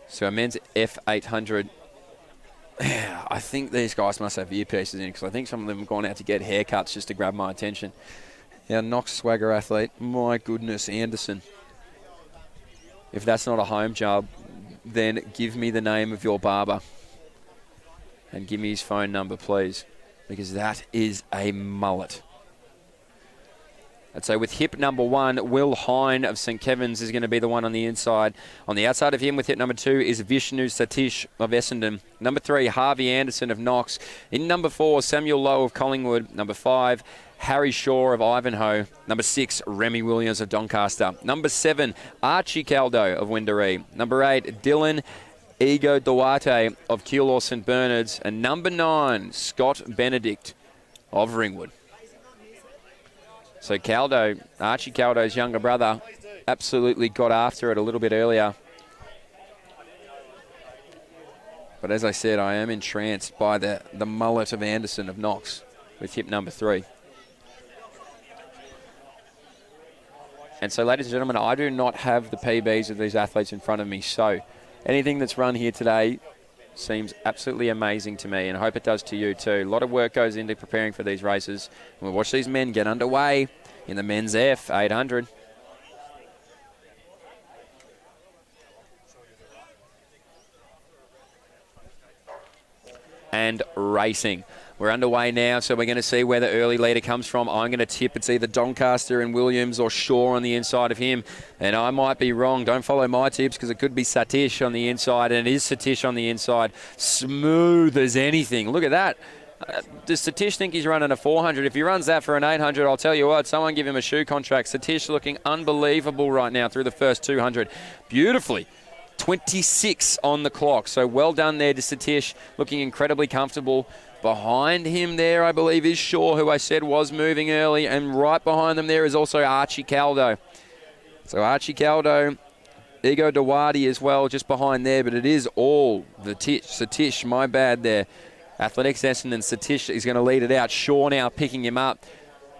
So a men's F800. I think these guys must have earpieces in because I think some of them have gone out to get haircuts just to grab my attention. Our Knox swagger athlete, my goodness, Anderson. If that's not a home job, then give me the name of your barber and give me his phone number, please, because that is a mullet. And so with hip number 1, Will Hine of St. Kevin's is going to be the one on the inside. On the outside of him with hip number 2 is Vishnu Satish of Essendon. Number 3, Harvey Anderson of Knox. In number 4, Samuel Lowe of Collingwood. Number 5, Harry Shaw of Ivanhoe. Number 6, Remy Williams of Doncaster. Number 7, Archie Caldo of Windaree. Number 8, Dylan Ego Duarte of Keilor St. Bernard's. And number 9, Scott Benedict of Ringwood. So Caldo, Archie Caldo's younger brother, absolutely got after it a little bit earlier. But as I said, I am entranced by the mullet of Anderson of Knox with hip number 3. And so, ladies and gentlemen, I do not have the PBs of these athletes in front of me. So anything that's run here today seems absolutely amazing to me, and I hope it does to you too. A lot of work goes into preparing for these races. And we'll watch these men get underway in the men's F800. And racing. We're underway now, so we're going to see where the early leader comes from. I'm going to tip it's either Doncaster and Williams or Shaw on the inside of him. And I might be wrong. Don't follow my tips because it could be Satish on the inside, and it is Satish on the inside. Smooth as anything. Look at that. Does Satish think he's running a 400? If he runs that for an 800, I'll tell you what, someone give him a shoe contract. Satish looking unbelievable right now through the first 200. Beautifully. 26 on the clock. So well done there to Satish, looking incredibly comfortable. Behind him there, I believe, is Shaw, who I said was moving early. And right behind them there is also Archie Caldo. So Archie Caldo, Ego Dawadi as well, just behind there. But it is all the Satish, my bad there. Athletics Essendon, Satish is going to lead it out. Shaw now picking him up.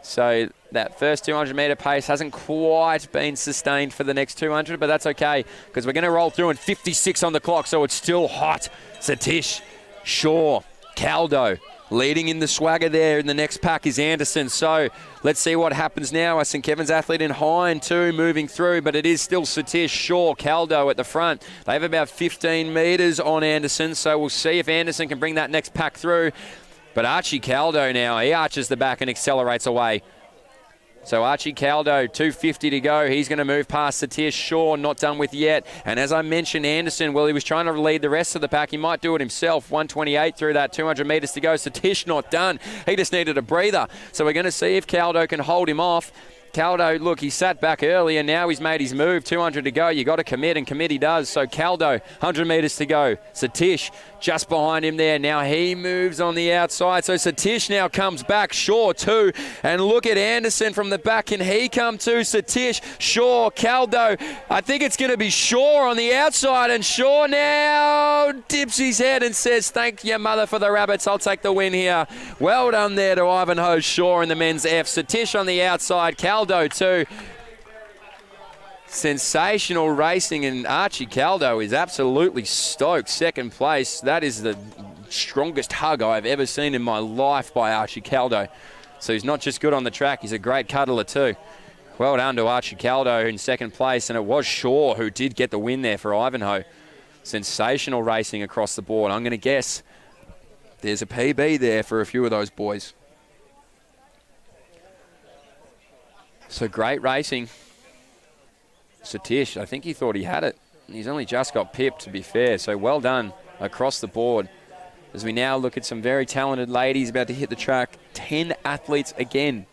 So that first 200-metre pace hasn't quite been sustained for the next 200, but that's okay because we're going to roll through in 56 on the clock, so it's still hot. Satish, Shaw, Caldo leading in the swagger there. In the next pack is Anderson. So let's see what happens now. A St. Kevin's athlete in Hine too moving through, but it is still Satish, Shaw, Caldo at the front. They have about 15 metres on Anderson, so we'll see if Anderson can bring that next pack through. But Archie Caldo now, he arches the back and accelerates away. So Archie Caldo, 250 to go. He's going to move past Satish. Shaw, not done with yet. And as I mentioned, Anderson, well, he was trying to lead the rest of the pack. He might do it himself. 128 through that 200 metres to go. Satish not done. He just needed a breather. So we're going to see if Caldo can hold him off. Caldo, look, he sat back early and now he's made his move. 200 to go. You got to commit, and commit he does. So Caldo, 100 metres to go. Satish just behind him there. Now he moves on the outside. So Satish now comes back. Shaw too. And look at Anderson from the back. Can he come too? Satish, Shaw, Caldo. I think it's going to be Shaw on the outside. And Shaw now dips his head and says, thank you, mother, for the rabbits. I'll take the win here. Well done there to Ivanhoe Shaw in the men's F. Satish on the outside. Caldo too. Sensational racing, and Archie Caldo is absolutely stoked. Second place. That is the strongest hug I've ever seen in my life by Archie Caldo. So he's not just good on the track, he's a great cuddler too. Well done to Archie Caldo in second place, and it was Shaw who did get the win there for Ivanhoe. Sensational racing across the board. I'm going to guess there's a PB there for a few of those boys. So great racing. Satish, I think he thought he had it. He's only just got pipped, to be fair. So well done across the board. As we now look at some very talented ladies about to hit the track. 10 athletes again